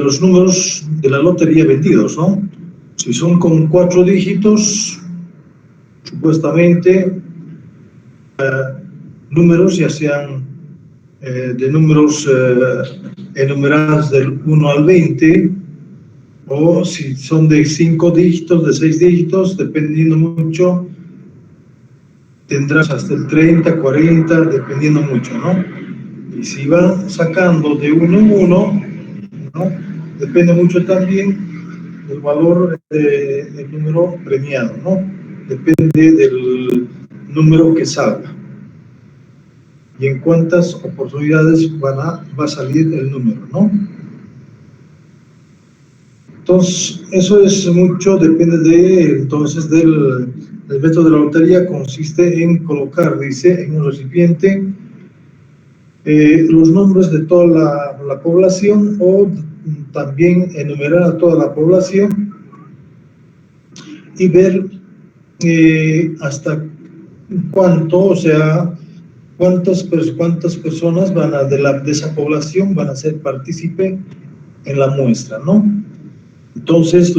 los números de la lotería vendidos, ¿no? Si son con 4 dígitos, supuestamente números, ya sean de números enumerados del 1 al 20, o si son de 5 dígitos, de 6 dígitos, dependiendo mucho, tendrás hasta el 30, 40, dependiendo mucho, ¿no? Y si van sacando de uno en uno, ¿no? Depende mucho también del valor del número premiado, ¿no? Depende del número que salga y en cuántas oportunidades va a salir el número, ¿no? Entonces, eso es mucho, depende entonces del método de la lotería. Consiste en colocar, dice, en un recipiente los nombres de toda la población, o también enumerar a toda la población y ver hasta cuánto, o sea, cuántas personas de esa población van a ser partícipe en la muestra, ¿no? Entonces,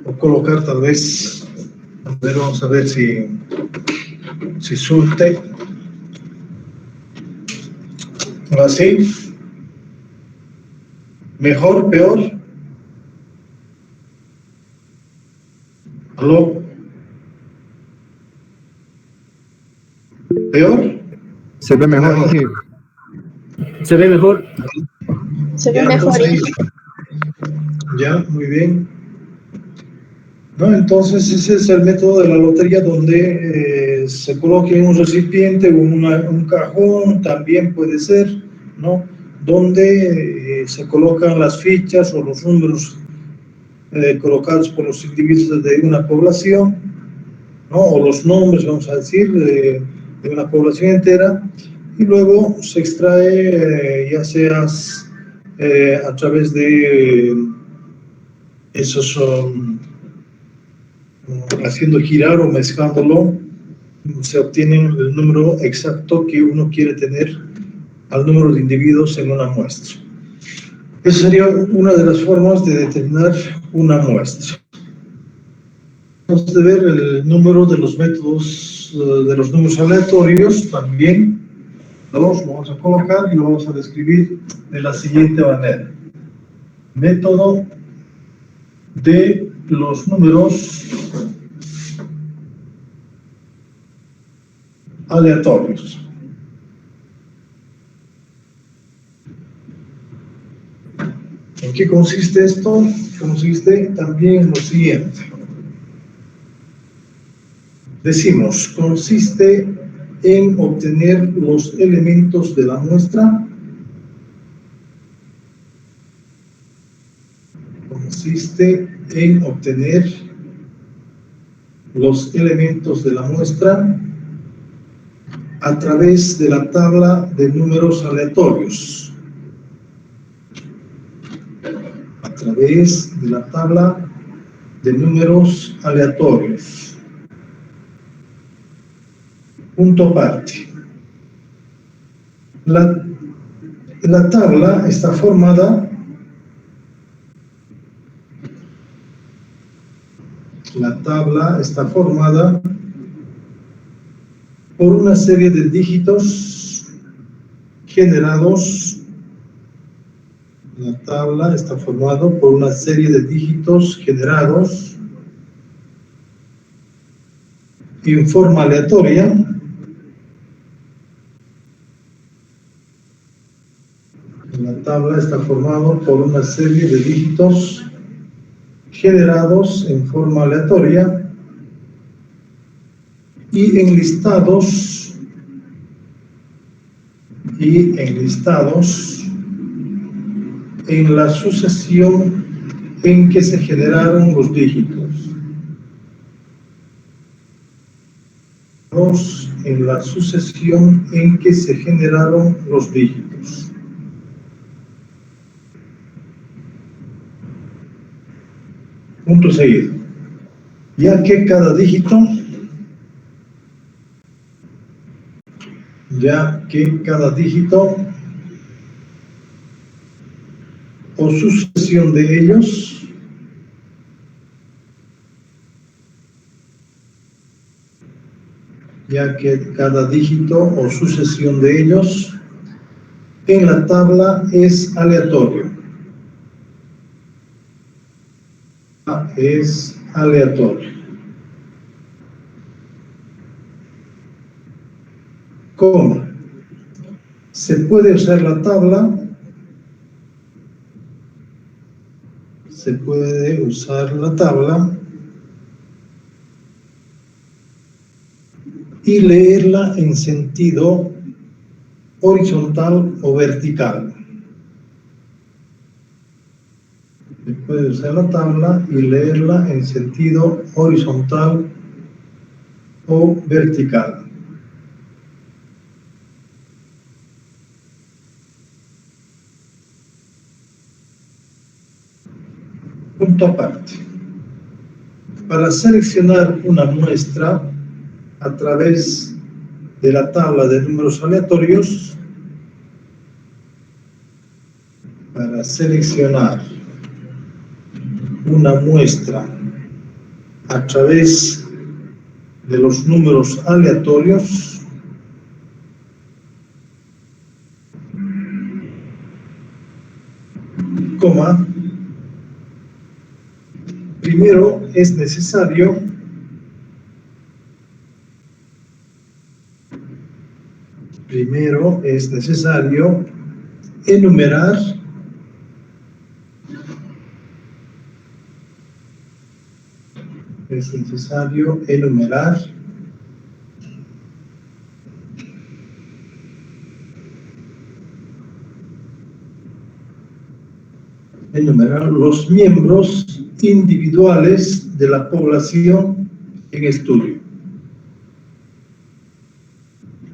o colocar tal vez, a ver, vamos a ver si surte, así, mejor, peor, ¿aló? ¿Peor? Se ve mejor, Inge. Se ve mejor. Se ve Ya, mejor. entonces, ya, muy bien. ¿No? Entonces ese es el método de la lotería, donde se coloque en un recipiente o un cajón, también puede ser, ¿no? Donde se colocan las fichas o los números colocados por los individuos de una población, ¿no? O los nombres, vamos a decir, de una población entera, y luego se extrae, ya sea a través de esos haciendo girar o mezclándolo, se obtiene el número exacto que uno quiere tener al número de individuos en una muestra. Esa sería una de las formas de determinar una muestra. Vamos a ver el número de los métodos, de los números aleatorios también. Lo vamos a colocar y lo vamos a describir de la siguiente manera. Método de los números aleatorios. ¿En qué consiste esto? Consiste también en lo siguiente. Decimos, consiste en obtener los elementos de la muestra. Consiste en obtener los elementos de la muestra a través de la tabla de números aleatorios. A través de la tabla de números aleatorios. Punto aparte. La tabla está formada por una serie de dígitos generados. La tabla está formada por una serie de dígitos generados en forma aleatoria La tabla está formada por una serie de dígitos generados en forma aleatoria y enlistados y enlistados en la sucesión en que se generaron los dígitos. En la sucesión en que se generaron los dígitos. Punto seguido. Ya que cada dígito o sucesión de ellos en la tabla es aleatorio. Es aleatorio. ¿Cómo? Se puede usar la tabla. Y leerla en sentido horizontal o vertical. Se puede usar la tabla y leerla en sentido horizontal o vertical. Punto aparte. Para seleccionar una muestra a través de la tabla de números aleatorios, para seleccionar una muestra a través de los números aleatorios, primero es necesario enumerar los miembros individuales de la población en estudio.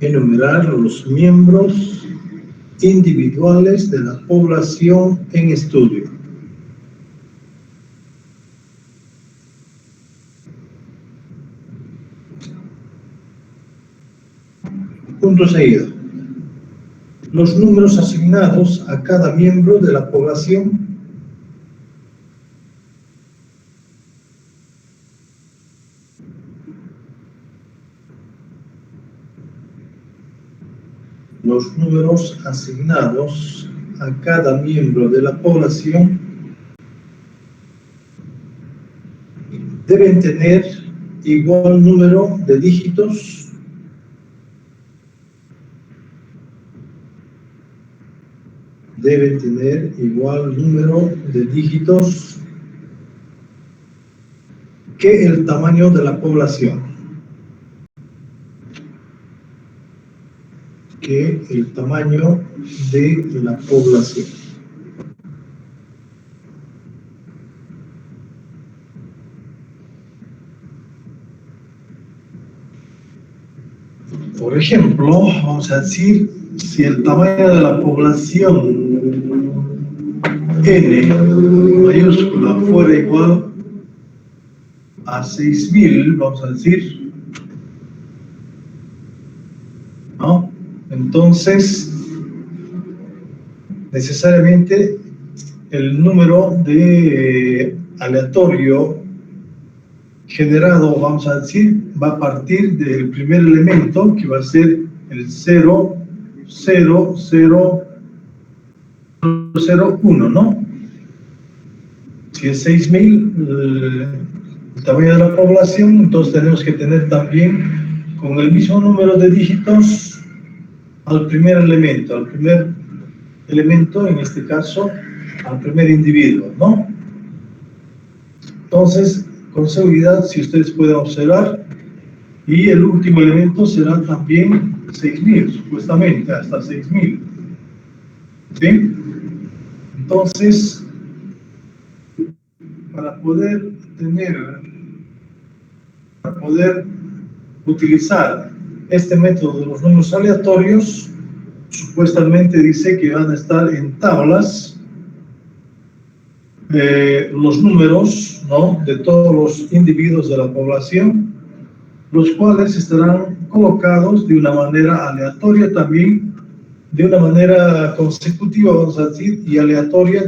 Enumerar los miembros individuales de la población en estudio. Punto seguido. Los números asignados a cada miembro de la población deben tener igual número de dígitos que el tamaño de la población. Por ejemplo, vamos a decir, si el tamaño de la población N mayúscula fuera igual a 6.000, vamos a decir, ¿no? Entonces, necesariamente el número de aleatorio generado, vamos a decir, va a partir del primer elemento, que va a ser el 0, 0, 0, 0, 1, ¿no? Si es 6.000 el tamaño de la población, entonces tenemos que tener también con el mismo número de dígitos al primer elemento, en este caso, al primer individuo, ¿no? Entonces, con seguridad, si ustedes pueden observar, y el último elemento será también 6.000, supuestamente, hasta 6.000. ¿Sí? Entonces, para poder utilizar este método de los números aleatorios, supuestamente dice que van a estar en tablas los números, ¿no?, de todos los individuos de la población, los cuales estarán colocados de una manera aleatoria también, de una manera consecutiva, vamos a decir, y aleatoria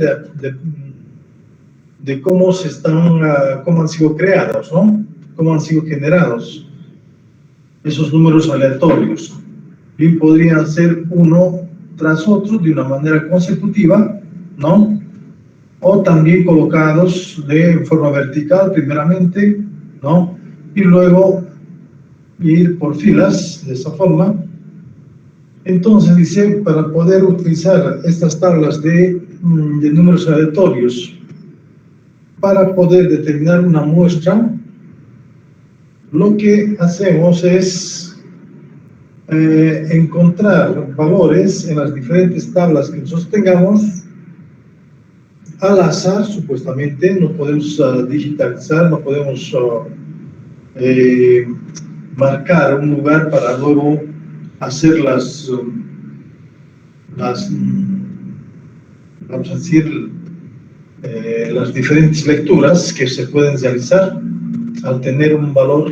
de cómo cómo han sido creados, ¿no?, cómo han sido generados esos números aleatorios. Bien, podrían ser uno tras otro de una manera consecutiva, ¿no?, o también colocados de forma vertical primeramente, ¿no?, y luego ir por filas de esa forma. Entonces dice, para poder utilizar estas tablas de números aleatorios para poder determinar una muestra, lo que hacemos es encontrar valores en las diferentes tablas que nosotros tengamos al azar, supuestamente. No podemos digitalizar, no podemos marcar un lugar para luego hacer vamos a decir, las diferentes lecturas que se pueden realizar al tener un valor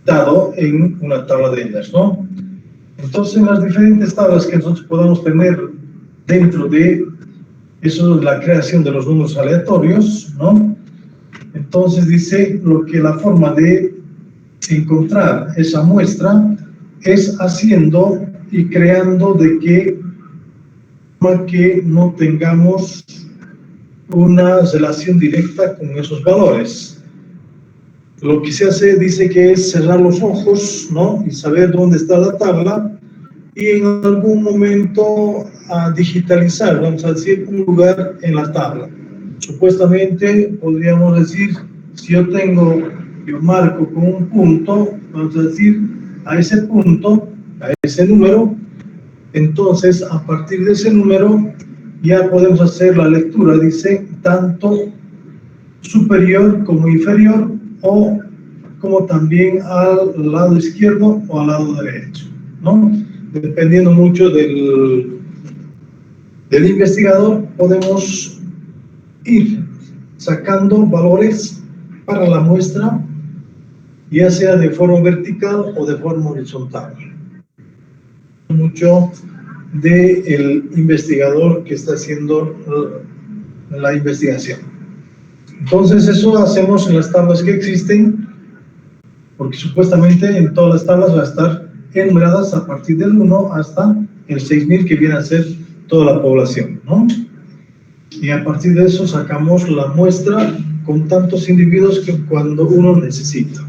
dado en una tabla de ellas, ¿no? Entonces, en las diferentes tablas que nosotros podamos tener dentro de eso, la creación de los números aleatorios, ¿no? Entonces dice la forma de encontrar esa muestra es haciendo y creando de que no tengamos una relación directa con esos valores. Lo que se hace, dice que es cerrar los ojos, ¿no?, y saber dónde está la tabla, y en algún momento digitalizar, vamos a decir, un lugar en la tabla. Supuestamente podríamos decir, si yo marco con un punto, vamos a decir, a ese punto, a ese número, entonces a partir de ese número ya podemos hacer la lectura, dice, tanto superior como inferior, o como también al lado izquierdo o al lado derecho, ¿no? Dependiendo mucho del investigador, podemos ir sacando valores para la muestra, ya sea de forma vertical o de forma horizontal. Mucho del investigador que está haciendo la investigación. Entonces, eso hacemos en las tablas que existen, porque supuestamente en todas las tablas va a estar enumeradas a partir del 1 hasta el 6000, que viene a ser toda la población, ¿no? Y a partir de eso sacamos la muestra con tantos individuos que cuando uno necesita.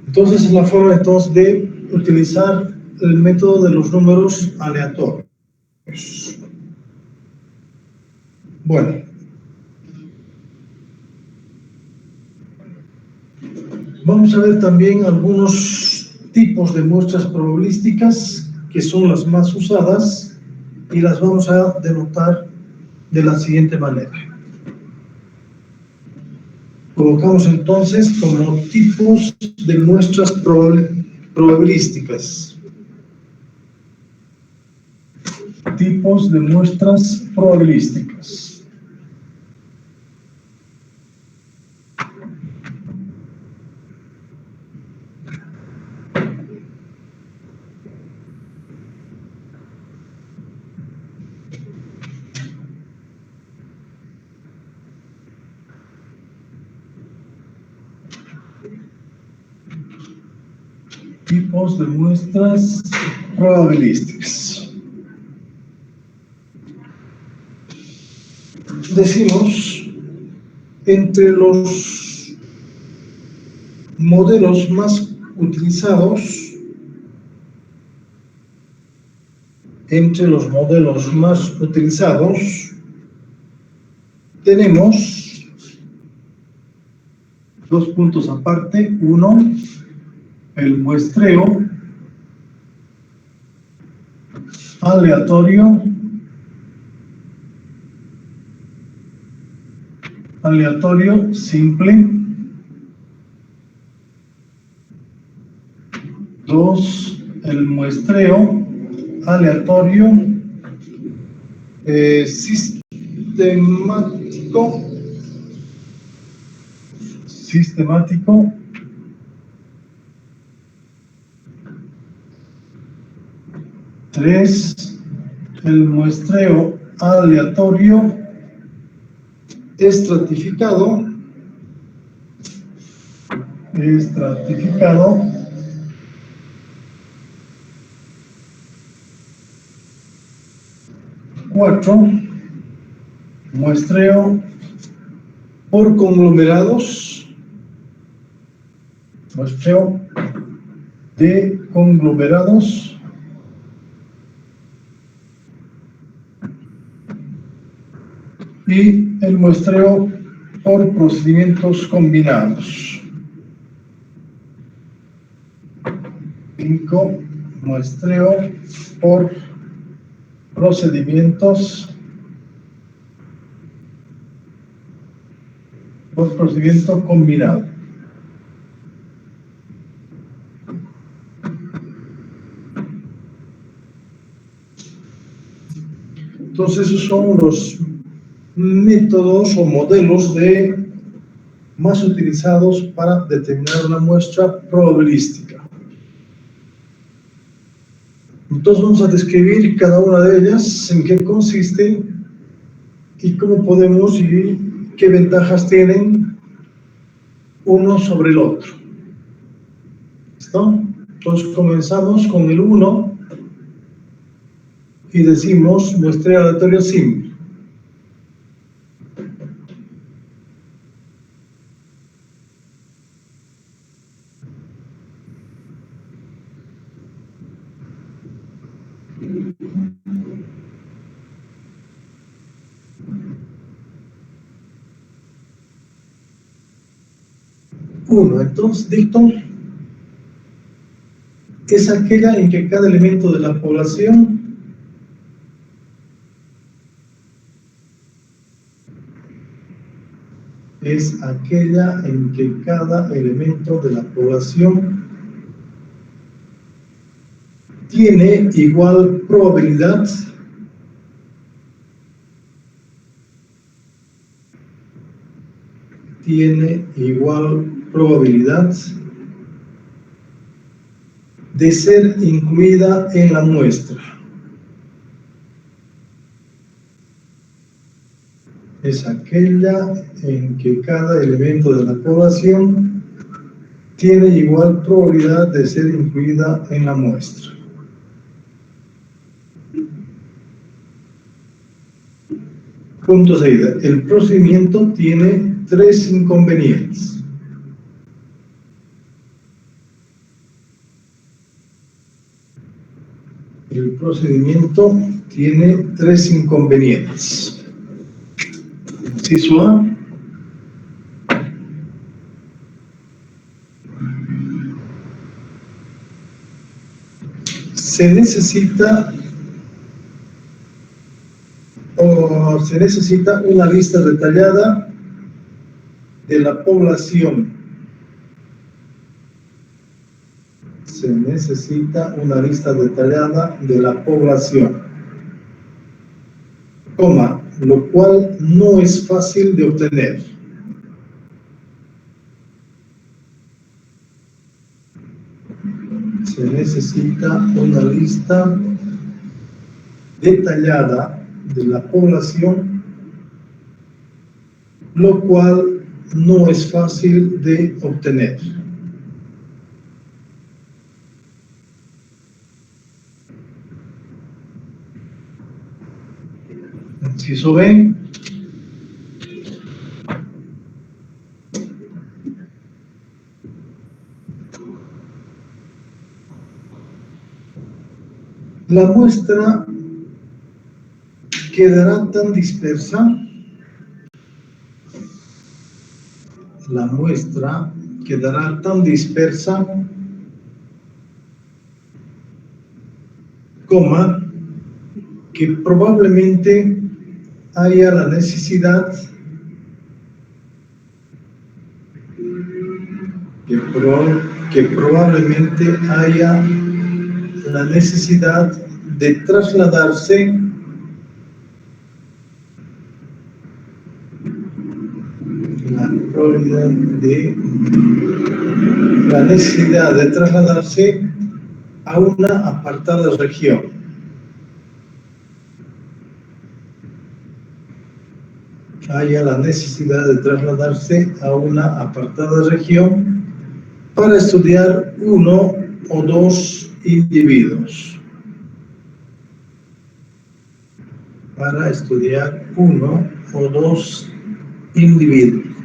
Entonces, es la forma entonces de utilizar el método de los números aleatorios. Bueno, vamos a ver también algunos tipos de muestras probabilísticas que son las más usadas, y las vamos a denotar de la siguiente manera. Colocamos entonces como tipos de muestras probabilísticas. Tipos de muestras probabilísticas. Tipos de muestras probabilísticas. Decimos, entre los modelos más utilizados, tenemos dos puntos aparte. Uno, el muestreo aleatorio, simple. 2, el muestreo aleatorio sistemático. 3, el muestreo aleatorio estratificado. 4, muestreo por conglomerados, muestreo de conglomerados. Y el muestreo por procedimientos combinados. 5, muestreo por procedimiento combinado. Entonces esos son los métodos o modelos más utilizados para determinar una muestra probabilística. Entonces vamos a describir cada una de ellas, en qué consiste y cómo podemos y qué ventajas tienen uno sobre el otro. ¿Listo? Entonces comenzamos con el 1 y decimos muestreo aleatorio simple. Entonces, dicto es aquella en que cada elemento de la población tiene igual probabilidad de ser incluida en la muestra. Es aquella en que cada elemento de la población tiene igual probabilidad de ser incluida en la muestra. Punto 6. El procedimiento tiene 3 inconvenientes. El procedimiento tiene 3 inconvenientes. Inciso A. Se necesita una lista detallada de la población. Se necesita una lista detallada de la población, coma, lo cual no es fácil de obtener. Se necesita una lista detallada de la población, lo cual no es fácil de obtener. Inciso B. La muestra quedará tan dispersa. La muestra quedará tan dispersa, coma, que probablemente haya la necesidad que probablemente haya la necesidad de trasladarse la necesidad de trasladarse a una apartada región. Haya la necesidad de trasladarse a una apartada región para estudiar uno o dos individuos. Para estudiar uno o dos individuos.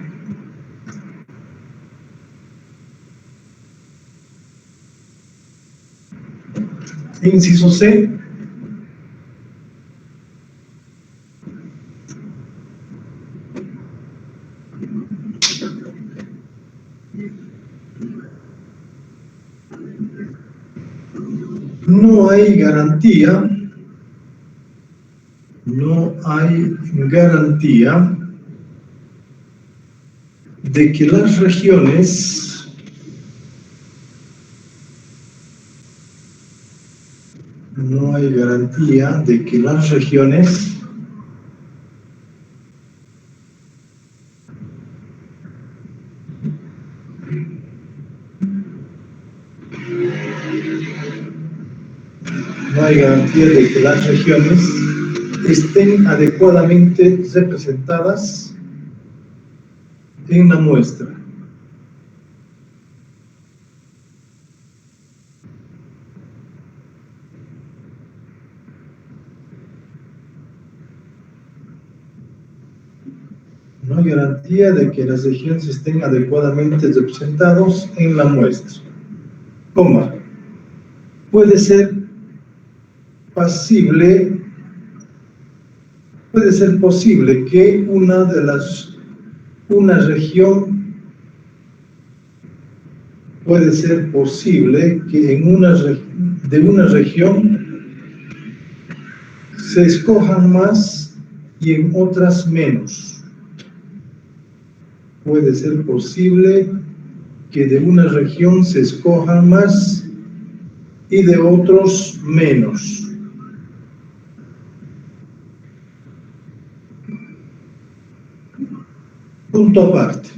Inciso C. No hay garantía de que las regiones estén adecuadamente representadas en la muestra. No hay garantía de que las regiones estén adecuadamente representadas en la muestra. Coma. Puede ser posible que de una región se escojan más y en otras menos. Puede ser posible que de una región se escojan más y de otros menos. Punto aparte.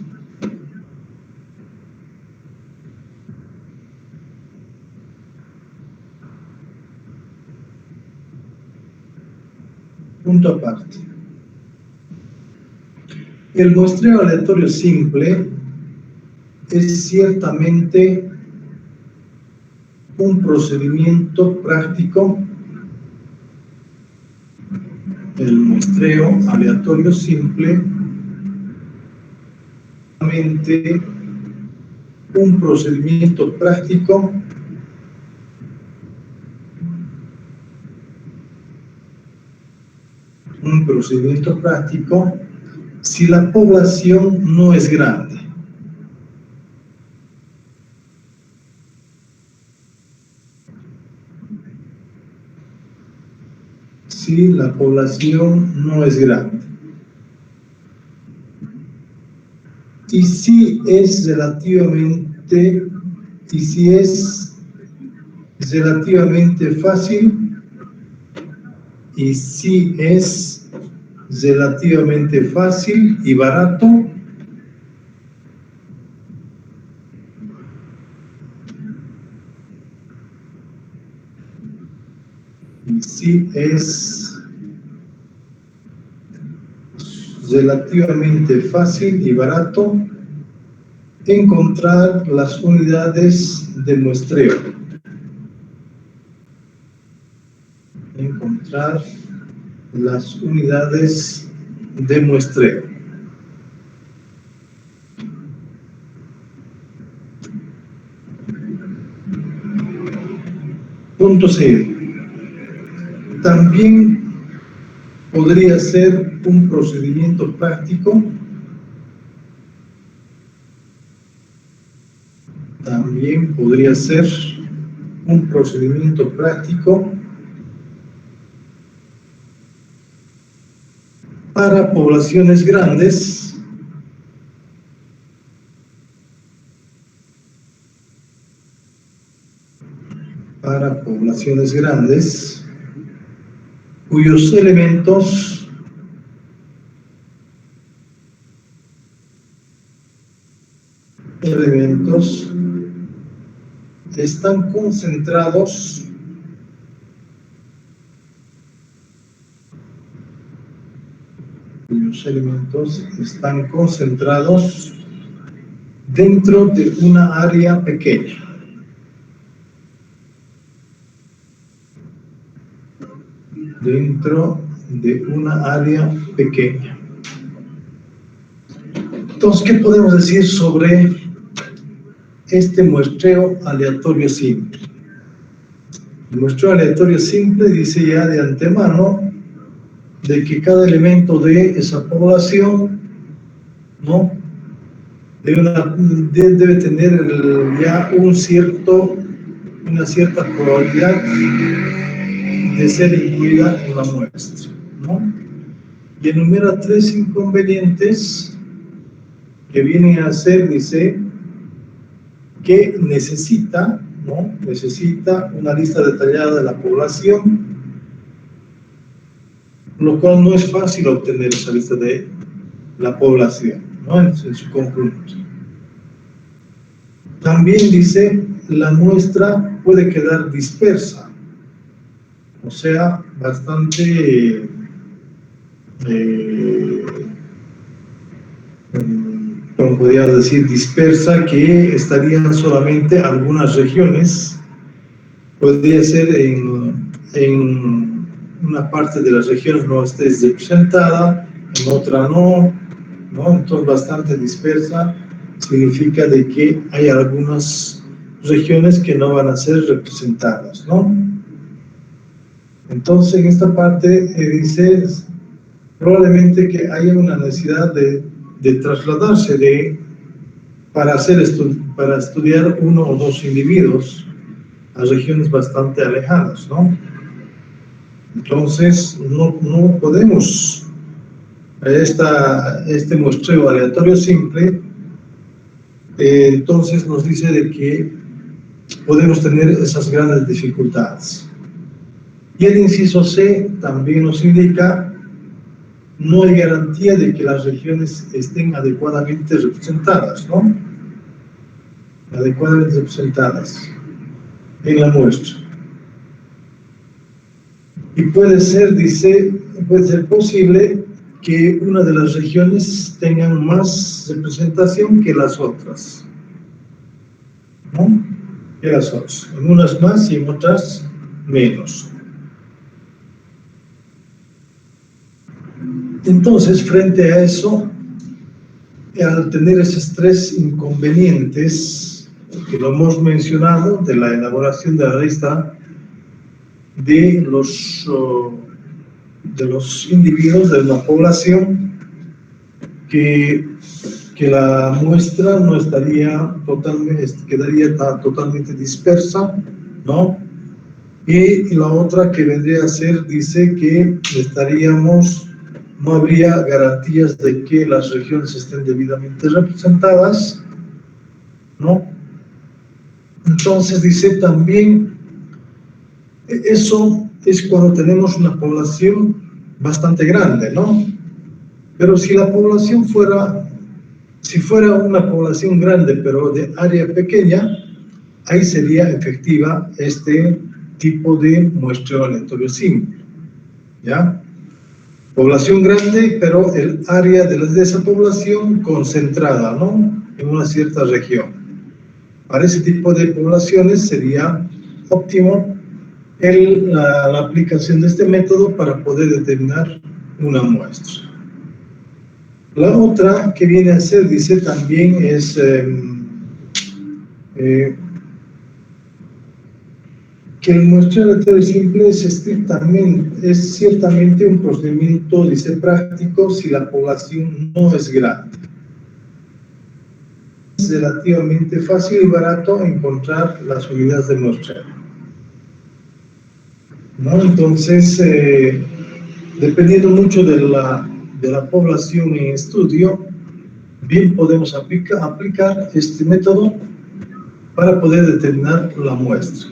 Punto aparte. El muestreo aleatorio simple es ciertamente un procedimiento práctico. El muestreo aleatorio simple es un procedimiento práctico si la población no es grande. Si la población no es grande. Y si es relativamente fácil, y barato, encontrar las unidades de muestreo. Punto C. También podría ser un procedimiento práctico para poblaciones grandes, cuyos elementos están concentrados dentro de una área pequeña. Entonces, ¿qué podemos decir sobre este muestreo aleatorio simple? El muestreo aleatorio simple dice ya de antemano de que cada elemento de esa población, ¿no?, debe tener ya una cierta probabilidad de ser incluida en la muestra, ¿no? Y enumera 3 inconvenientes que vienen a ser, dice, que necesita una lista detallada de la población, lo cual no es fácil obtener esa lista de la población, ¿no?, en su conjunto. También dice, la muestra puede quedar dispersa, o sea, bastante como podríamos decir, dispersa, que estarían solamente algunas regiones. Podría ser en una parte de las regiones no esté representada, en otra no, entonces bastante dispersa significa de que hay algunas regiones que no van a ser representadas, ¿no? Entonces en esta parte dice probablemente que haya una necesidad de trasladarse para estudiar uno o dos individuos a regiones bastante alejadas, ¿no? Entonces no podemos este muestreo aleatorio simple, entonces nos dice de que podemos tener esas grandes dificultades. Y el inciso C también nos indica: no hay garantía de que las regiones estén adecuadamente representadas, ¿no? Adecuadamente representadas en la muestra. Y puede ser posible que una de las regiones tengan más representación que las otras, ¿no? Que las otras. En unas más y en otras menos. Entonces, frente a eso, al tener esos 3 inconvenientes que lo hemos mencionado de la elaboración de la lista de los individuos de una población, que la muestra no quedaría totalmente dispersa, ¿no? Y la otra que vendría a ser, dice que no habría garantías de que las regiones estén debidamente representadas, ¿no? Entonces dice también, eso es cuando tenemos una población bastante grande, ¿no? Pero si la población fuera una población grande pero de área pequeña, ahí sería efectiva este tipo de muestreo aleatorio simple, ¿ya? Población grande, pero el área de esa población concentrada, ¿no?, en una cierta región. Para ese tipo de poblaciones sería óptimo la aplicación de este método para poder determinar una muestra. La otra que viene a ser, dice, también es que el muestreo aleatorio simple es ciertamente un procedimiento, dice, práctico si la población no es grande. Es relativamente fácil y barato encontrar las unidades de muestreo, ¿no? Entonces, dependiendo mucho de de la población en estudio, bien podemos aplicar este método para poder determinar la muestra,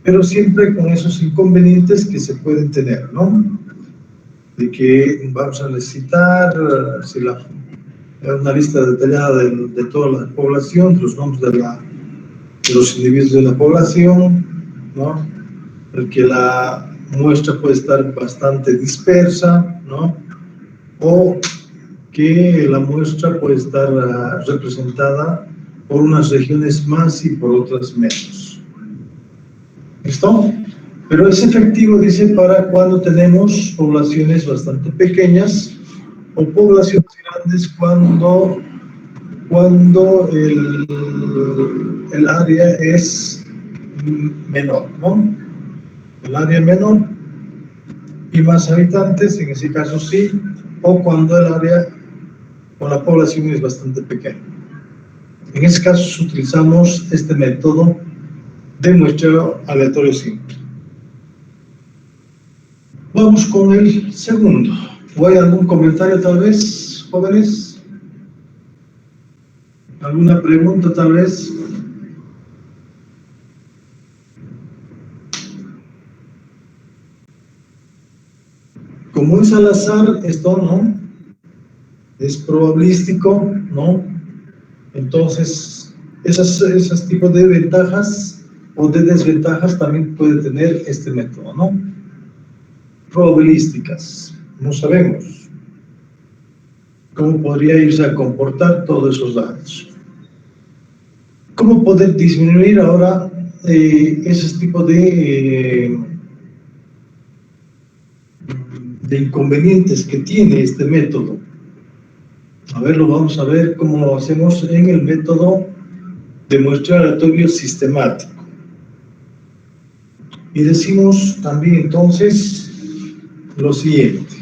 pero siempre con esos inconvenientes que se pueden tener, ¿no? De que vamos a necesitar una lista detallada de toda la población, los nombres de los individuos de la población, ¿no? Porque la muestra puede estar bastante dispersa, ¿no? O que la muestra puede estar representada por unas regiones más y por otras menos. ¿Listo? Pero es efectivo, dice, para cuando tenemos poblaciones bastante pequeñas o poblaciones grandes cuando el área es menor, ¿no? El área menor y más habitantes, en ese caso sí, o cuando el área o la población es bastante pequeña. En ese caso utilizamos este método de muestreo aleatorio simple. Vamos con el segundo. ¿O hay algún comentario tal vez, jóvenes? ¿Alguna pregunta tal vez? Como es al azar, esto no es probabilístico, ¿no? Entonces, esos tipos de ventajas o de desventajas también puede tener este método, ¿no? Probabilísticas, no sabemos cómo podría irse a comportar todos esos datos. ¿Cómo poder disminuir ahora esos tipos de inconvenientes que tiene este método? A ver, lo vamos a ver cómo lo hacemos en el método de muestreo aleatorio sistemático. Y decimos también entonces lo siguiente.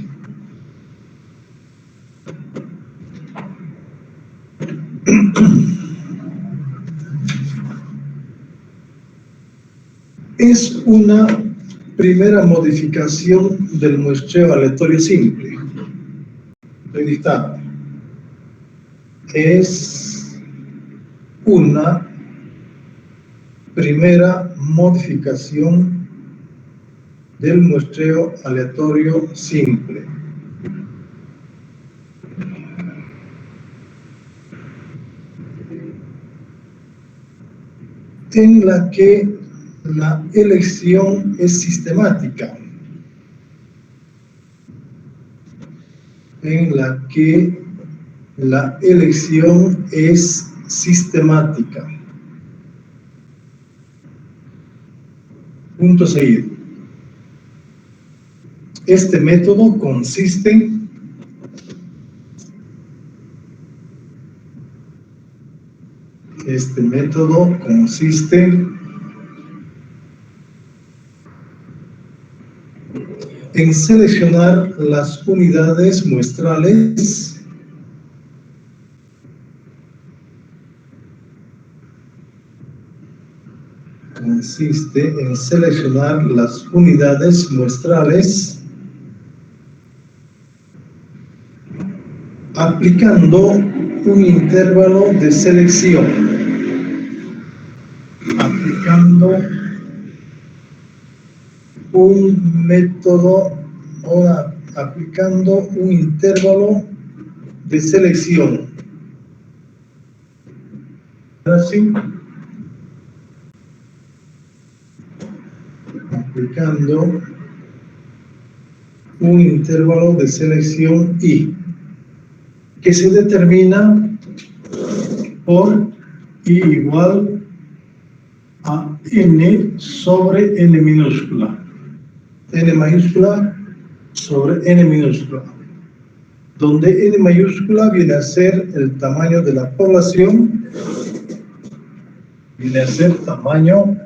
Es una primera modificación del muestreo aleatorio simple. Editado. Es una primera modificación del muestreo aleatorio simple. En la que la elección es sistemática. En la que la elección es sistemática. Punto seguido. Este método consiste en seleccionar las unidades muestrales aplicando un intervalo de selección, aplicando un método o aplicando un intervalo de selección. Así, aplicando un intervalo de selección I, que se determina por I igual a N sobre N minúscula. N mayúscula sobre N minúscula, donde N mayúscula viene a ser el tamaño de la población, viene a ser tamaño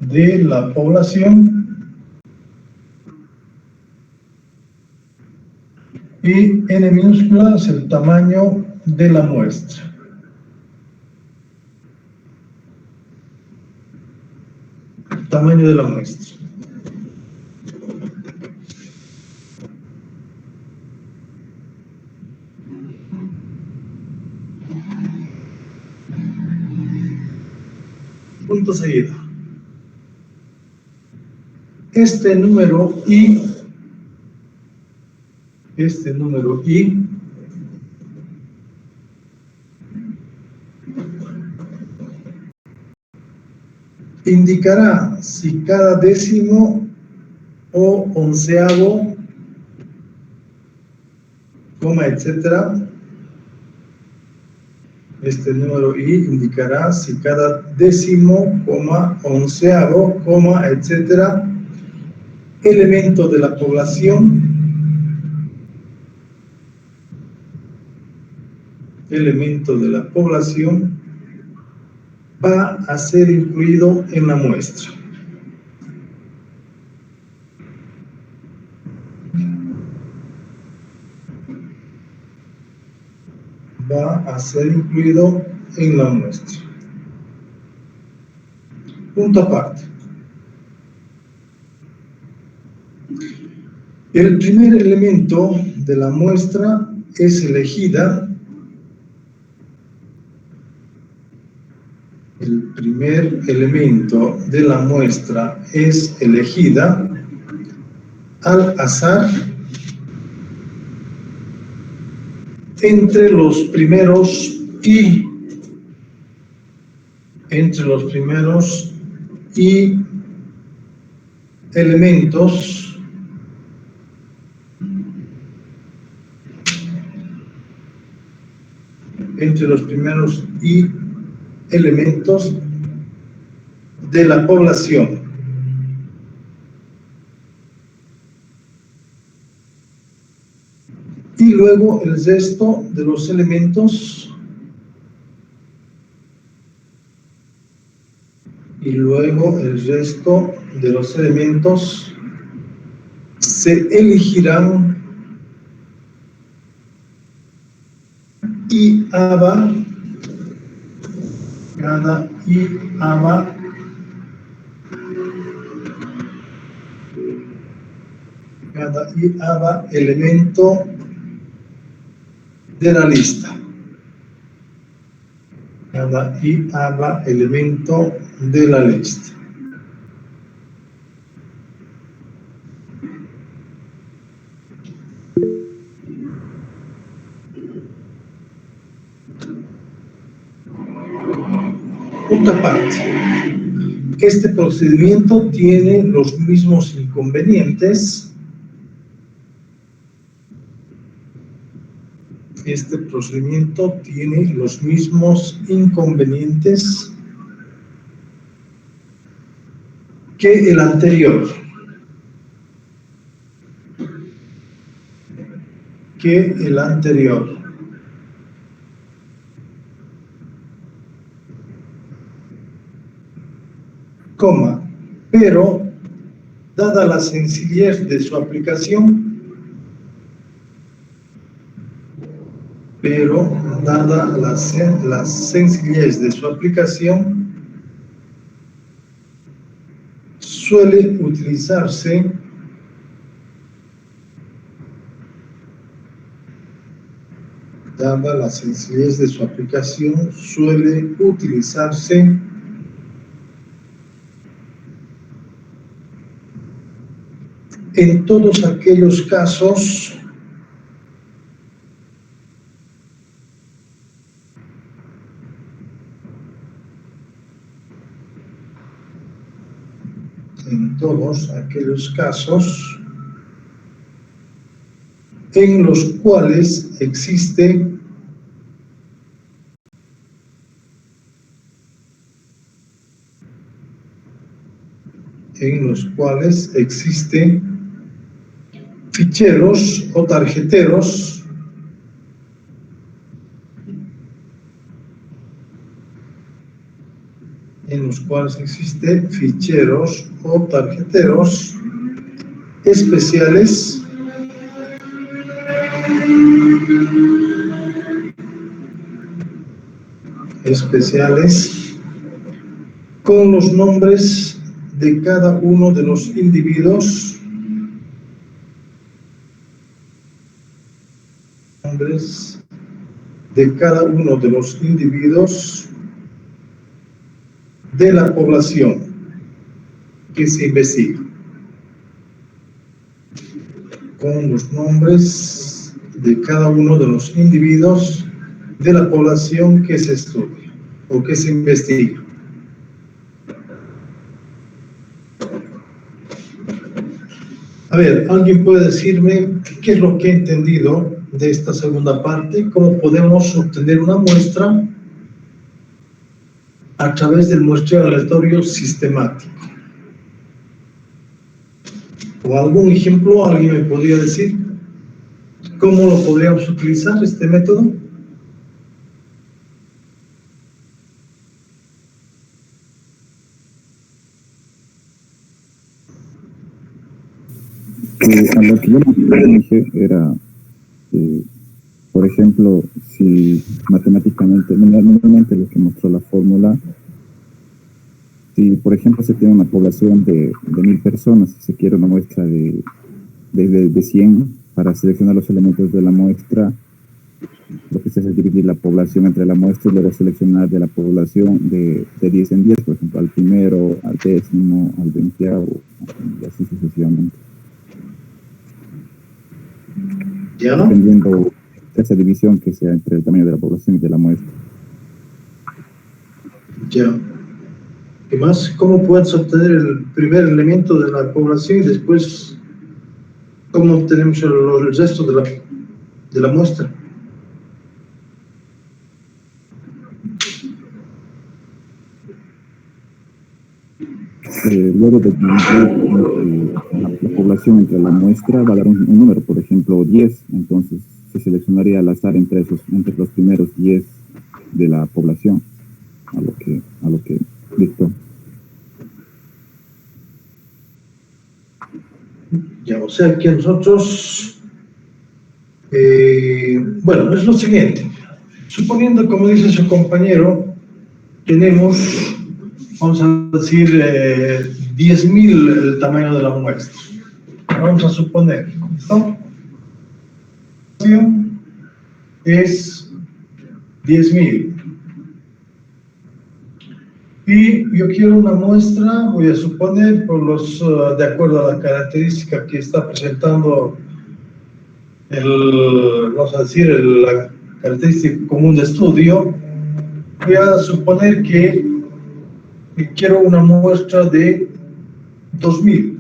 de la población, y N minúscula es el tamaño de la muestra. Tamaño de la muestra. punto seguido. Este número I indicará si cada décimo o onceavo, coma, etcétera. Este número I indicará si cada décimo, coma, onceavo, coma, etcétera, elemento de la población va a ser incluido en la muestra. Va a ser incluido en la muestra. Punto aparte. El primer elemento de la muestra es elegida. El primer elemento de la muestra es elegida al azar entre los primeros y elementos de la población. Y luego el resto de los elementos se elegirán cada elemento de la lista. Cada elemento de la lista. Punto aparte. Este procedimiento tiene los mismos inconvenientes. Que el anterior. Coma, pero dada la sencillez de su aplicación, suele utilizarse en todos aquellos casos en los cuales existe ficheros o tarjeteros especiales con los nombres de cada uno de los individuos de la población que se investiga, con los nombres de cada uno de los individuos de la población que se estudia o que se investiga. A ver, ¿alguien puede decirme qué es lo que he entendido de esta segunda parte? ¿Cómo podemos obtener una muestra a través del muestreo aleatorio sistemático? ¿O algún ejemplo alguien me podría decir? ¿Cómo lo podríamos utilizar este método? A lo que yo le dije era, por ejemplo, si matemáticamente, normalmente lo que mostró la fórmula, si por ejemplo se tiene una población de 1000 personas y se quiere una muestra de 100, para seleccionar los elementos de la muestra, lo que se hace es dividir la población entre la muestra y luego seleccionar de la población de 10 en 10, por ejemplo, al primero, al décimo, al 20º, y así sucesivamente. ¿Ya? Dependiendo de esa división que sea entre el tamaño de la población y de la muestra. Ya. ¿Qué más? ¿Cómo puedes obtener el primer elemento de la población y después cómo obtenemos el resto de la muestra? Luego de dividir la población entre la muestra va a dar un número, por ejemplo 10, entonces se seleccionaría al azar entre los primeros 10 de la población a lo que dictó. Ya, o sea que nosotros, bueno, es lo siguiente, suponiendo, como dice su compañero, tenemos, vamos a decir, 10.000 el tamaño de la muestra. Vamos a suponer, ¿no? Es 10.000. Y yo quiero una muestra, voy a suponer, de acuerdo a la característica que está presentando vamos a decir, la característica común de estudio, voy a suponer que quiero una muestra de 2.000.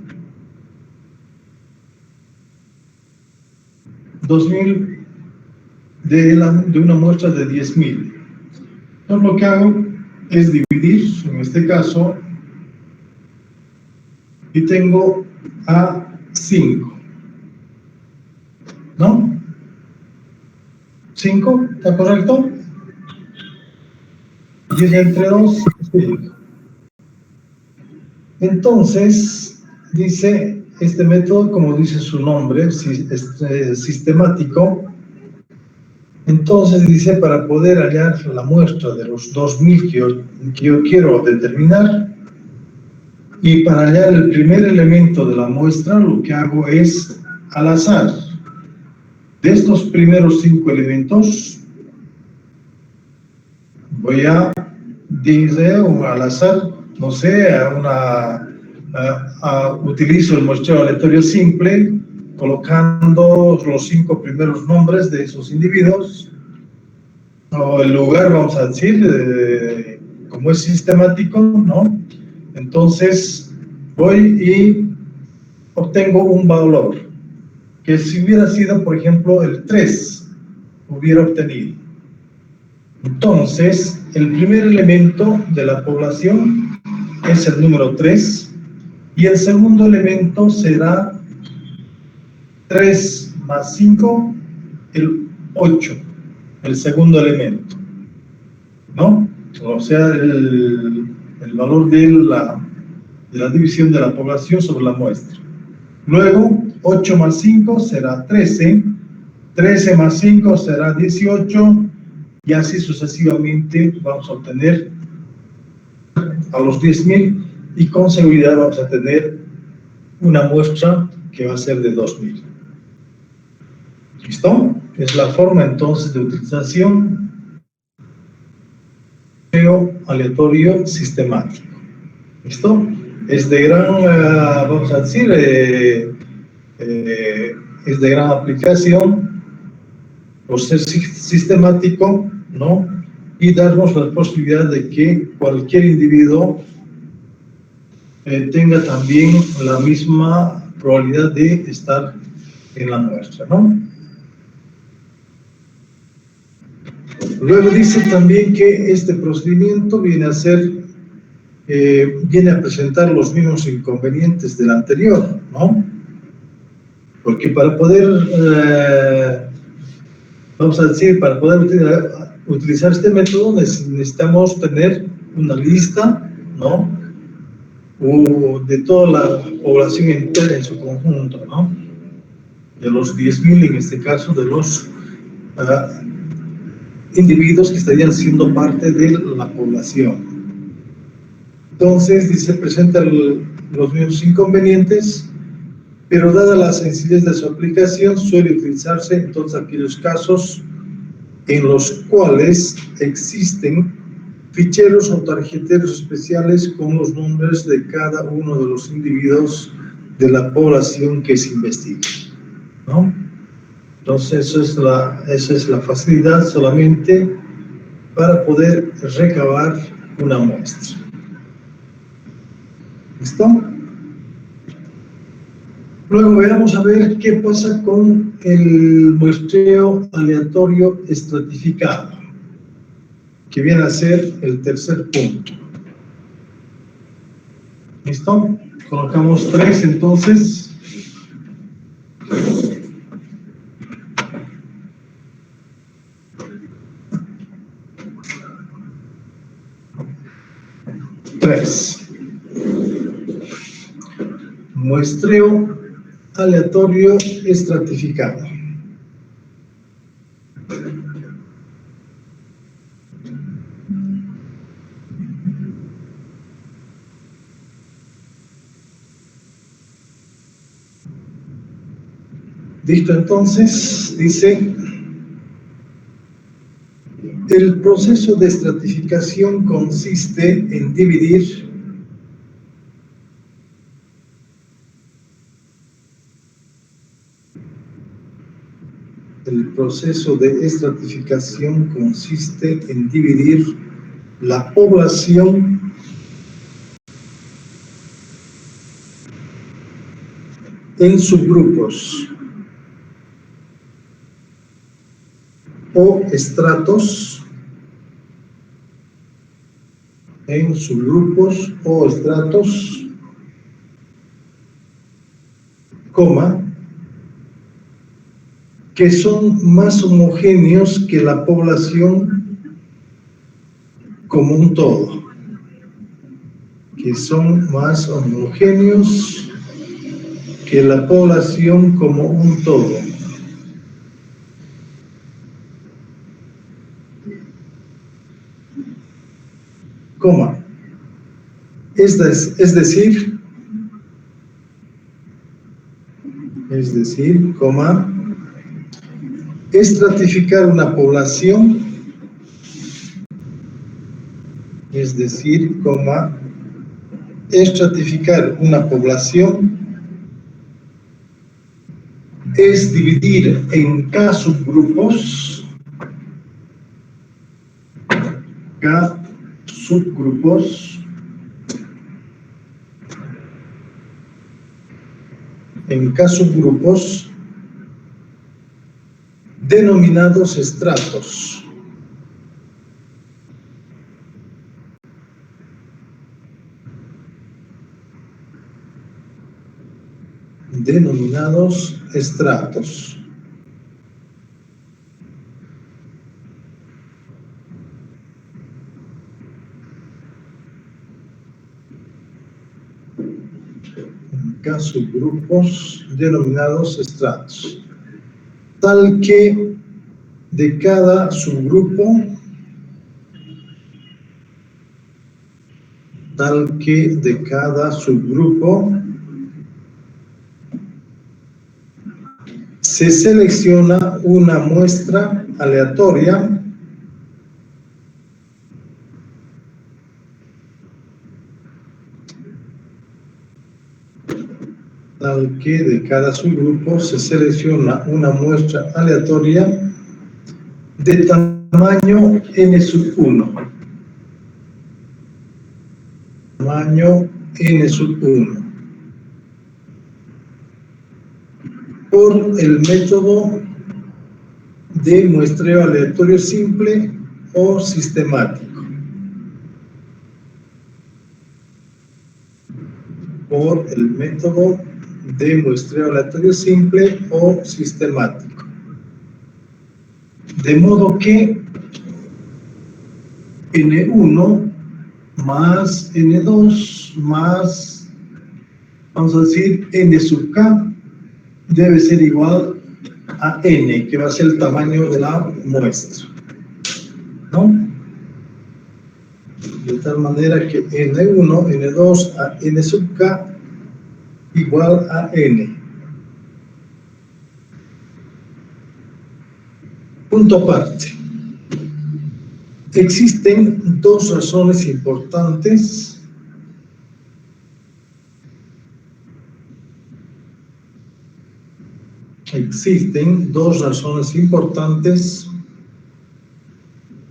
2.000 de una muestra de 10.000. Entonces lo que hago es dividir, en este caso, y tengo a 5. ¿No? 5, ¿está correcto? 10 entre 2, 5. Entonces, dice este método, como dice su nombre, sistemático. Entonces dice, para poder hallar la muestra de los 2.000 que yo quiero determinar, y para hallar el primer elemento de la muestra, lo que hago es, al azar, de estos primeros 5 elementos, voy a, dice, al azar, no sé, utilizo el muestreo aleatorio simple, colocando los 5 primeros nombres de esos individuos, o el lugar, vamos a decir, como es sistemático, ¿no? Entonces, voy y obtengo un valor, que si hubiera sido, por ejemplo, el 3, hubiera obtenido. Entonces, el primer elemento de la población es el número 3, y el segundo elemento será 3 más 5, el 8, el segundo elemento, ¿no? O sea, el valor de la división de la población sobre la muestra. Luego, 8 más 5 será 13, 13 más 5 será 18, y así sucesivamente vamos a obtener a los 10.000, y con seguridad vamos a tener una muestra que va a ser de 2.000. ¿Listo? Es la forma entonces de utilización muestreo aleatorio sistemático. ¿Listo? Es de gran, vamos a decir, es de gran aplicación por ser sistemático, ¿no? Y darnos la posibilidad de que cualquier individuo tenga también la misma probabilidad de estar en la muestra, ¿no? Luego dice también que este procedimiento viene a presentar los mismos inconvenientes del anterior, ¿no? Porque para poder, vamos a decir, para poder utilizar este método necesitamos tener una lista, ¿no? O de toda la población entera en su conjunto, ¿no? De los 10.000, en este caso, de los individuos que estarían siendo parte de la población. Entonces, dice, presenta los mismos inconvenientes, pero dada la sencillez de su aplicación, suele utilizarse entonces aquellos casos en los cuales existen ficheros o tarjeteros especiales con los nombres de cada uno de los individuos de la población que se investiga, ¿no? Entonces, esa es la facilidad solamente para poder recabar una muestra. ¿Listo? Luego vamos a ver qué pasa con el muestreo aleatorio estratificado, que viene a ser el tercer punto. ¿Listo? Colocamos 3 entonces. Muestreo aleatorio estratificado. Dicho entonces, dice, el proceso de estratificación consiste en dividir la población en subgrupos o estratos, coma, que son más homogéneos que la población como un todo. Que son más homogéneos que la población como un todo. Coma. Es decir, coma, estratificar una población, estratificar una población es dividir en K subgrupos, denominados estratos. Subgrupos denominados estratos, tal que de cada subgrupo se selecciona una muestra aleatoria tal que de cada subgrupo se selecciona una muestra aleatoria de tamaño n sub 1. Tamaño n sub 1. Por el método de muestreo aleatorio simple o sistemático. Por el método de muestreo aleatorio simple o sistemático. De modo que N1 más N2 más, vamos a decir, N sub K debe ser igual a N, que va a ser el tamaño de la muestra, ¿no? De tal manera que N1, N2 a N sub K igual a N. Punto aparte. Existen dos razones importantes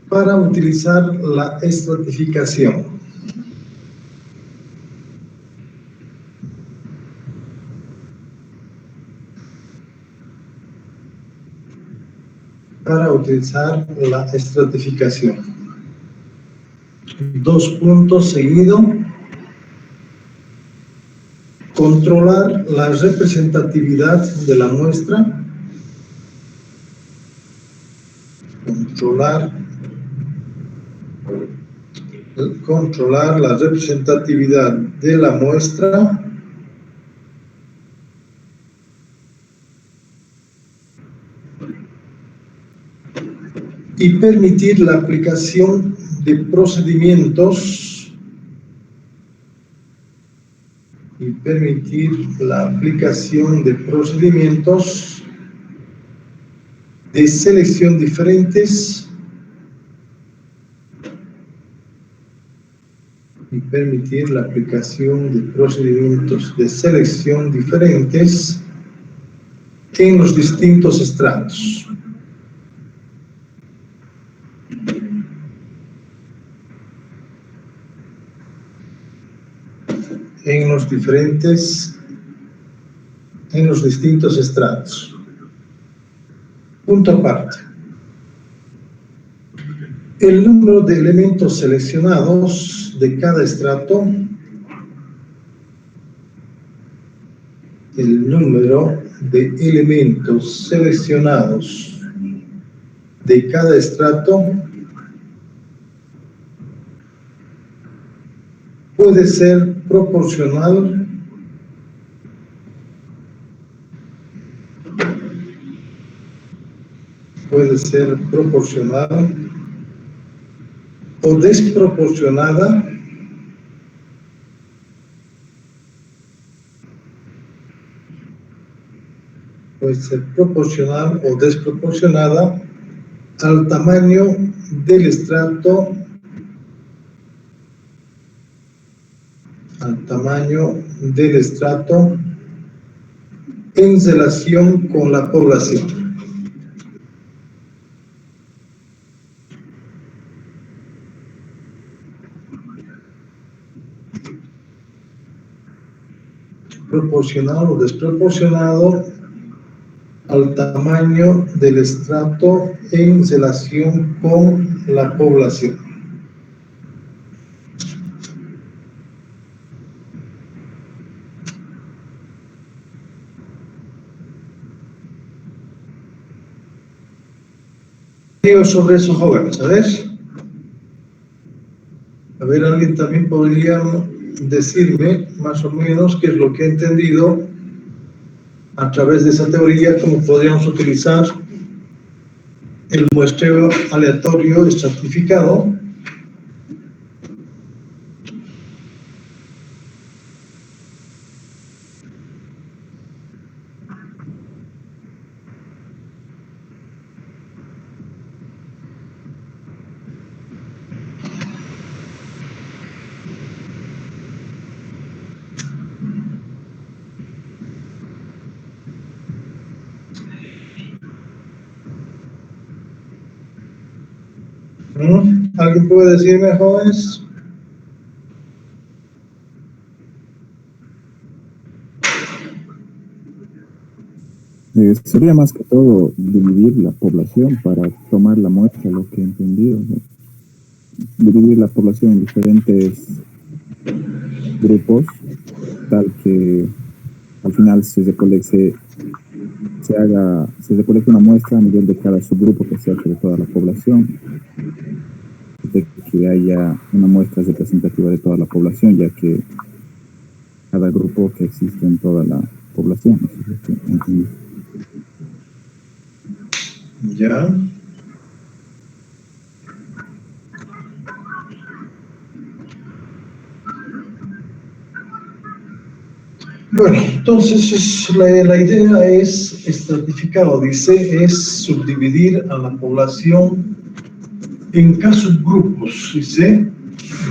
para utilizar la estratificación. Dos puntos seguidos. Controlar la representatividad de la muestra. Controlar la representatividad de la muestra. Y permitir la aplicación de procedimientos de selección diferentes en los distintos estratos. En los distintos estratos. Punto aparte. El número de elementos seleccionados de cada estrato, puede ser proporcional o desproporcionada al tamaño del estrato en relación con la población. Proporcional o desproporcionado al tamaño del estrato en relación con la población. Sobre eso, jóvenes, a ver, alguien también podría decirme más o menos qué es lo que he entendido a través de esa teoría, cómo podríamos utilizar el muestreo aleatorio estratificado ¿Alguien puede decirme, jóvenes? Sería más que todo dividir la población para tomar la muestra, lo que he entendido, ¿no? Dividir la población en diferentes grupos, tal que al final se recolecte una muestra a nivel de cada subgrupo que se hace de toda la población, de que haya una muestra representativa de toda la población, ya que cada grupo que existe en toda la población. Eso es lo que entendí. Ya. Bueno, entonces la idea es estratificar, dice, es subdividir a la población en subgrupos, dice,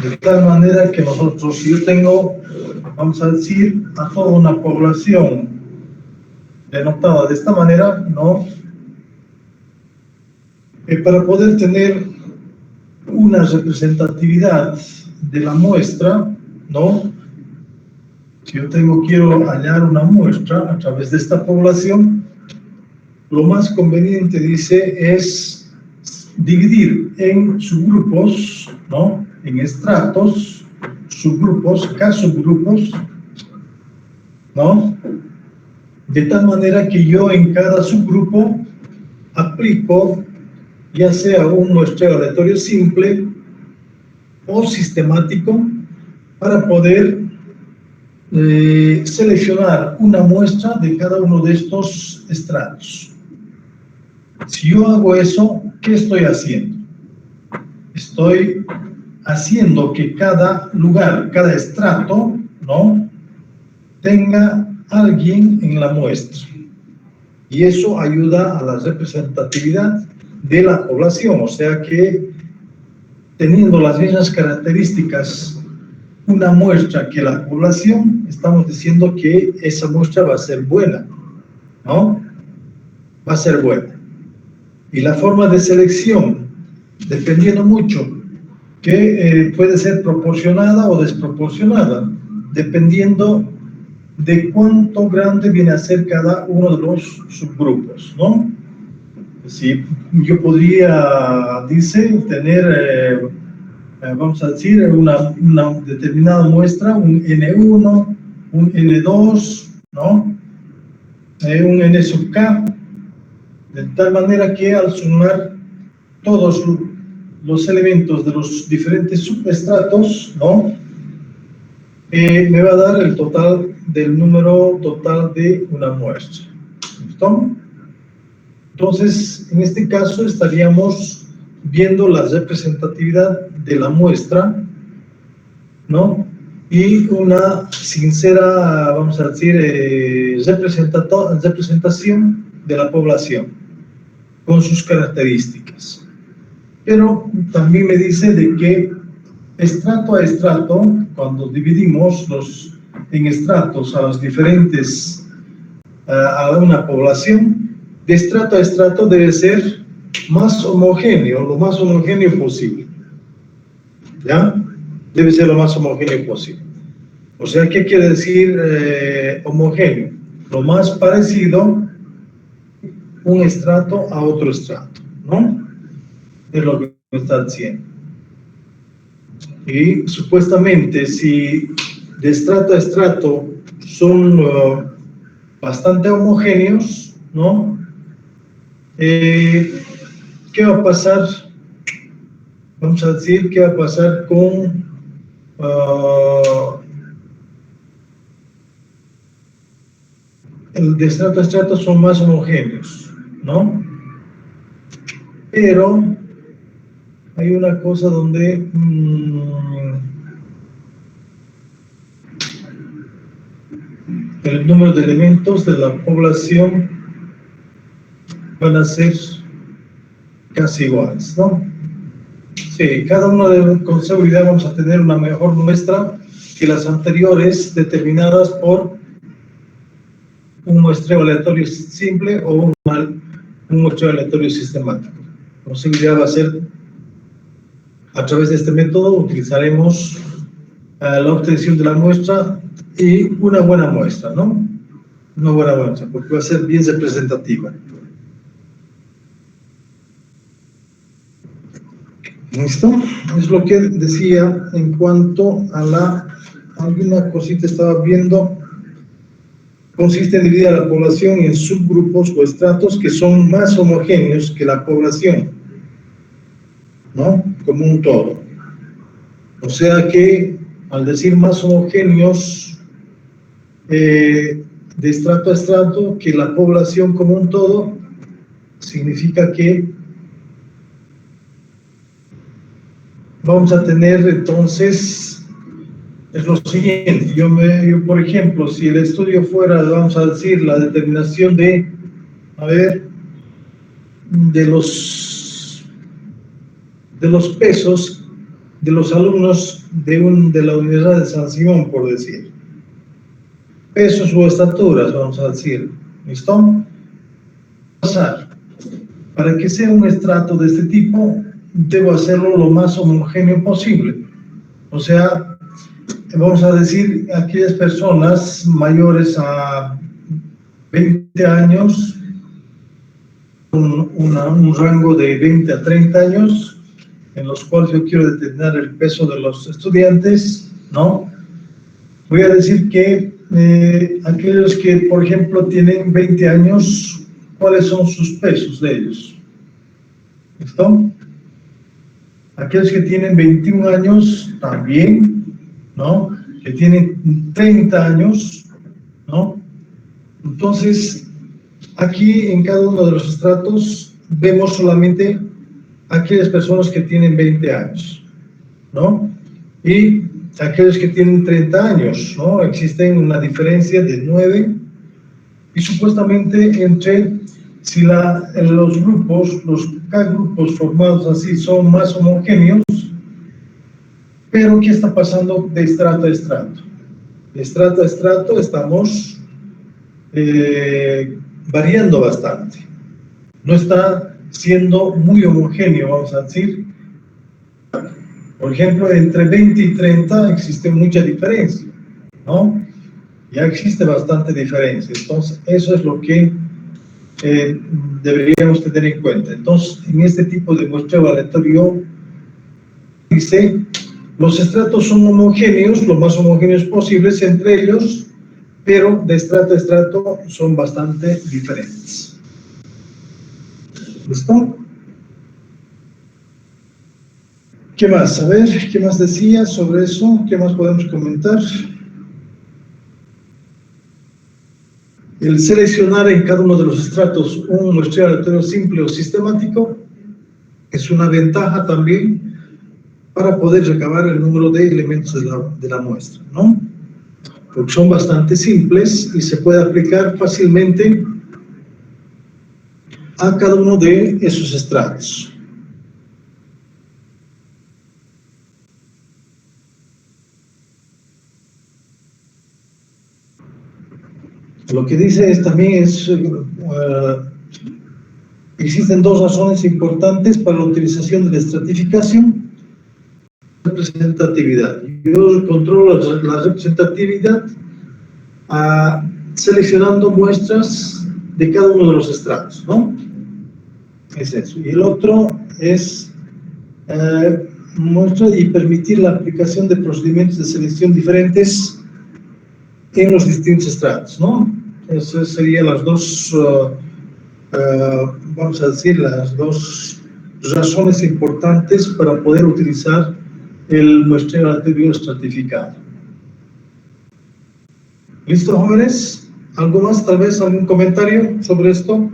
de tal manera que nosotros, si yo tengo, vamos a decir, a toda una población denotada de esta manera, ¿no? Para poder tener una representatividad de la muestra, ¿no? Si yo quiero hallar una muestra a través de esta población, lo más conveniente, dice, es dividir en subgrupos, ¿no? En estratos, subgrupos, subgrupos, ¿no? De tal manera que yo en cada subgrupo aplico ya sea un muestreo aleatorio simple o sistemático para poder seleccionar una muestra de cada uno de estos estratos. Si yo hago eso, ¿qué estoy haciendo? Estoy haciendo que cada lugar, cada estrato, ¿no?, tenga alguien en la muestra. Y eso ayuda a la representatividad de la población, o sea que teniendo las mismas características una muestra que la población, estamos diciendo que esa muestra va a ser buena, ¿no? Va a ser buena. Y la forma de selección, dependiendo mucho, que puede ser proporcionada o desproporcionada, dependiendo de cuánto grande viene a ser cada uno de los subgrupos, ¿no? Si yo podría, dice, tener, vamos a decir, una determinada muestra, un N1, un N2, ¿no? Un N sub K, de tal manera que al sumar todos los elementos de los diferentes subestratos, ¿no?, me va a dar el total del número total de una muestra. ¿Listo? Entonces, en este caso estaríamos viendo la representatividad de la muestra, ¿no?, y una sincera, vamos a decir, representación de la población con sus características. Pero también me dice de que estrato a estrato, cuando dividimos en estratos a los diferentes, a una población, de estrato a estrato debe ser más homogéneo, lo más homogéneo posible. ¿Ya? Debe ser lo más homogéneo posible. O sea, ¿qué quiere decir homogéneo? Lo más parecido un estrato a otro estrato, ¿no? Es lo que me está diciendo. Y supuestamente, si de estrato a estrato son bastante homogéneos, ¿no? ¿Qué va a pasar? Vamos a decir, ¿qué va a pasar con el de estrato a estrato? Son más homogéneos, ¿no? Pero hay una cosa donde el número de elementos de la población van a ser casi iguales, ¿no? Sí, cada uno con seguridad vamos a tener una mejor muestra que las anteriores, determinadas por un muestreo aleatorio simple o un muestreo aleatorio sistemático. Con seguridad va a ser A través de este método utilizaremos la obtención de la muestra y una buena muestra, ¿no? Una buena muestra, porque va a ser bien representativa. ¿Listo? Es lo que decía en cuanto a la... Alguna cosita estaba viendo. Consiste en dividir a la población en subgrupos o estratos que son más homogéneos que la población, ¿no? Como un todo. O sea que, al decir más homogéneos, de estrato a estrato, que la población como un todo, significa que vamos a tener entonces, es lo siguiente, yo por ejemplo, si el estudio fuera, vamos a decir, la determinación de, a ver, de los pesos de los alumnos de la Universidad de San Simón, por decir, pesos o estaturas, vamos a decir, ¿listo? Pasar. Para que sea un estrato de este tipo, debo hacerlo lo más homogéneo posible. O sea, vamos a decir, aquellas personas mayores a 20 años, un rango de 20 a 30 años, en los cuales yo quiero determinar el peso de los estudiantes, ¿no? Voy a decir que aquellos que, por ejemplo, tienen 20 años, ¿cuáles son sus pesos de ellos? ¿Listo? Aquellos que tienen 21 años, también, ¿no? Que tienen 30 años, ¿no? Entonces, aquí en cada uno de los estratos vemos solamente aquellas personas que tienen 20 años, ¿no? Y aquellos que tienen 30 años, ¿no? Existe una diferencia de 9 y supuestamente entre si los grupos, cada grupos formados así son más homogéneos, pero ¿qué está pasando de estrato a estrato? De estrato a estrato estamos variando bastante. No está siendo muy homogéneo, vamos a decir. Por ejemplo, entre 20 y 30 existe mucha diferencia, ¿no? Ya existe bastante diferencia. Entonces, eso es lo que deberíamos tener en cuenta. Entonces, en este tipo de muestreo aleatorio, dice, los estratos son homogéneos, lo más homogéneos posibles entre ellos, pero de estrato a estrato son bastante diferentes. ¿Listo? ¿Qué más? A ver, ¿qué más decía sobre eso? ¿Qué más podemos comentar? El seleccionar en cada uno de los estratos un muestreo aleatorio simple o sistemático es una ventaja también para poder recabar el número de elementos de la muestra, ¿no? Porque son bastante simples y se puede aplicar fácilmente a cada uno de esos estratos. Lo que dice también es, existen dos razones importantes para la utilización de la estratificación. Representatividad. Yo controlo la representatividad seleccionando muestras de cada uno de los estratos, ¿no? Es eso. Y el otro es muestra y permitir la aplicación de procedimientos de selección diferentes en los distintos estratos, ¿no? Esas serían las dos, vamos a decir, las dos razones importantes para poder utilizar el muestreo aleatorio estratificado. ¿Listo, jóvenes? ¿Algo más? Tal vez algún comentario sobre esto.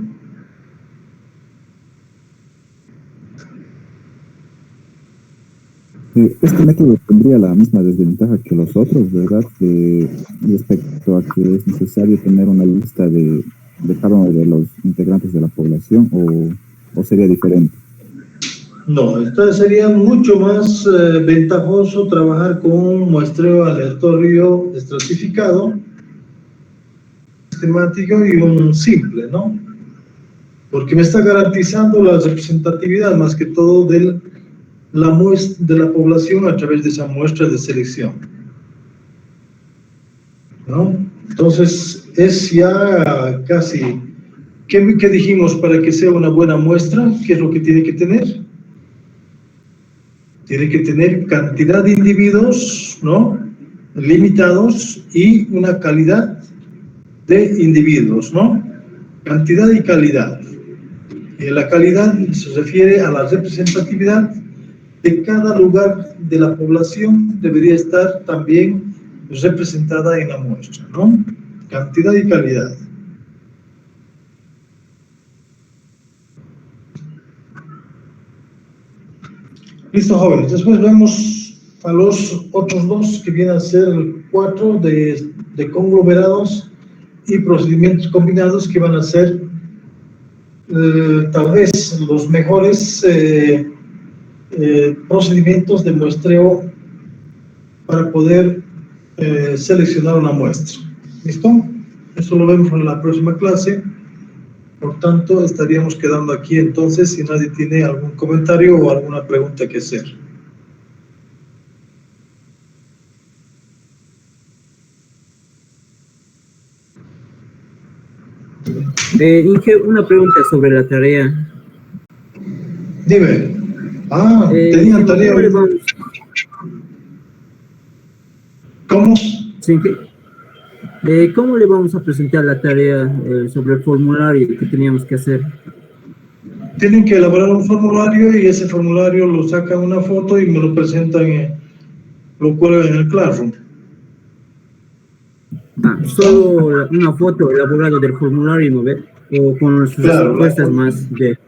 Este método tendría la misma desventaja que los otros, ¿verdad? Respecto a que es necesario tener una lista de cada uno de los integrantes de la población, o sería diferente. No, entonces sería mucho más ventajoso trabajar con un muestreo aleatorio estratificado, sistemático y un simple, ¿no? Porque me está garantizando la representatividad más que todo del la muestra de la población a través de esa muestra de selección, ¿no? Entonces, es ya casi... ¿Qué dijimos para que sea una buena muestra? ¿Qué es lo que tiene que tener? Tiene que tener cantidad de individuos, ¿no? Limitados y una calidad de individuos, ¿no? Cantidad y calidad. Y la calidad se refiere a la representatividad de cada lugar de la población, debería estar también representada en la muestra, ¿no? Cantidad y calidad. Listo, jóvenes. Después vemos a los otros dos, que vienen a ser el 4 de conglomerados y procedimientos combinados, que van a ser tal vez los mejores procedimientos de muestreo para poder seleccionar una muestra. ¿Listo? Eso lo vemos en la próxima clase. Por tanto, estaríamos quedando aquí entonces si nadie tiene algún comentario o alguna pregunta que hacer. Inge, una pregunta sobre la tarea. Dime. Tenían Inge, tarea. ¿Cómo? Sí, ¿cómo le vamos a presentar la tarea sobre el formulario que teníamos que hacer? Tienen que elaborar un formulario y ese formulario lo sacan una foto y me lo presentan, lo cuelgan en el Classroom. Solo una foto elaborada del formulario, ¿no ve? O con sus respuestas más de...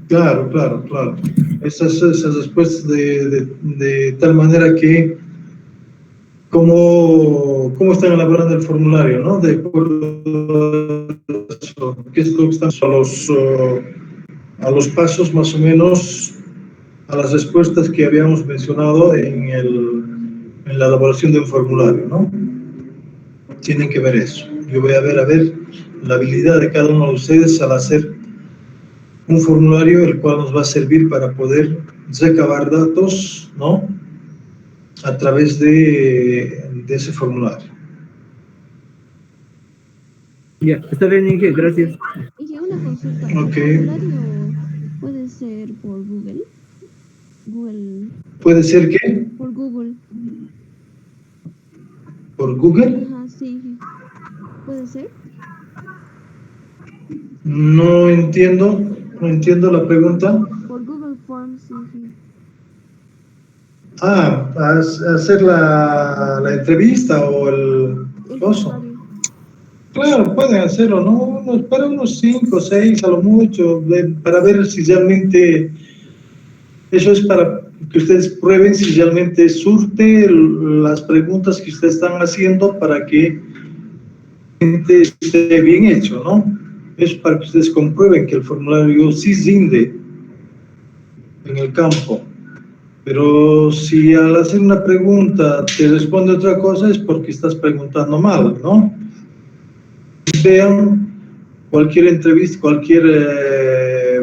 Claro. Esas respuestas de tal manera que cómo están elaborando el formulario, ¿no? De acuerdo a eso, qué es lo que están a los pasos más o menos, a las respuestas que habíamos mencionado en la elaboración de un formulario, ¿no? Tienen que ver eso. Yo voy a ver la habilidad de cada uno de ustedes al hacer un formulario, el cual nos va a servir para poder recabar datos, ¿no? A través de ese formulario. Ya, está bien, Inge, gracias. Inge, una consulta. Ok. ¿El formulario puede ser por Google? ¿Puede ser qué? Por Google. ¿Por Google? Ajá, sí. ¿Puede ser? No entiendo la pregunta. Por Google Forms, sí. Hacer la entrevista o el oso. Claro, pueden hacerlo, ¿no? Para unos 5 o 6 a lo mucho, para ver si realmente, eso es para que ustedes prueben si realmente surte las preguntas que ustedes están haciendo para que esté bien hecho, ¿no? Es para que ustedes comprueben que el formulario sí rinde en el campo. Pero si al hacer una pregunta te responde otra cosa, es porque estás preguntando mal, ¿no? Vean cualquier entrevista,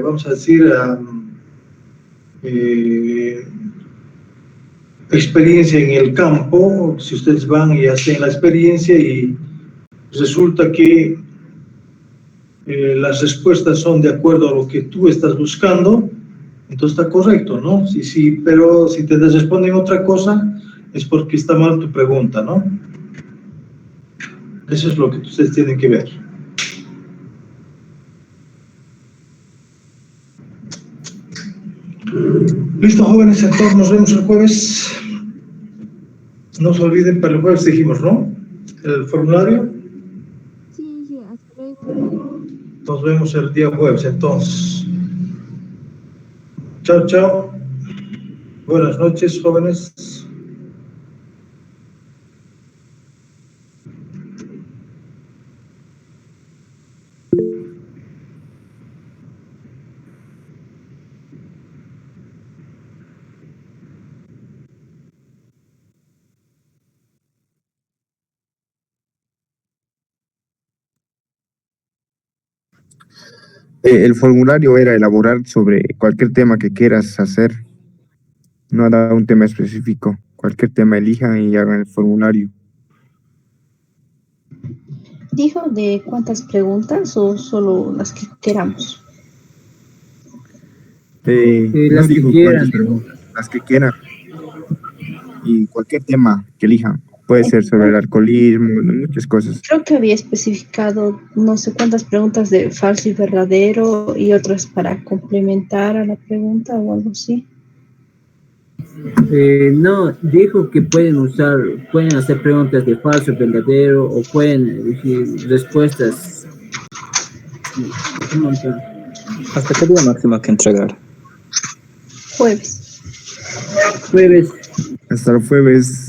vamos a decir, experiencia en el campo, si ustedes van y hacen la experiencia y resulta que las respuestas son de acuerdo a lo que tú estás buscando, entonces está correcto, ¿no? Sí, pero si te responden otra cosa, es porque está mal tu pregunta, ¿no? Eso es lo que ustedes tienen que ver. Listo, jóvenes, entonces nos vemos el jueves. No se olviden, para el jueves dijimos, ¿no? El formulario. Sí, hasta luego. Nos vemos el día jueves, entonces. Chao. Buenas noches, jóvenes. El formulario era elaborar sobre cualquier tema que quieras hacer No ha dado un tema específico. Cualquier tema elijan y hagan el formulario. ¿Dijo de cuántas preguntas o solo las que queramos? No las que digo quieran. cuántas preguntas, las que quieran. Y cualquier tema que elijan. Puede ser sobre el alcoholismo, muchas cosas. Creo que había especificado no sé cuántas preguntas de falso y verdadero y otras para complementar a la pregunta o algo así. No, dijo que pueden hacer preguntas de falso, verdadero, o pueden elegir respuestas. Un montón. ¿Hasta qué día máximo hay que entregar? Jueves. Jueves. Hasta el jueves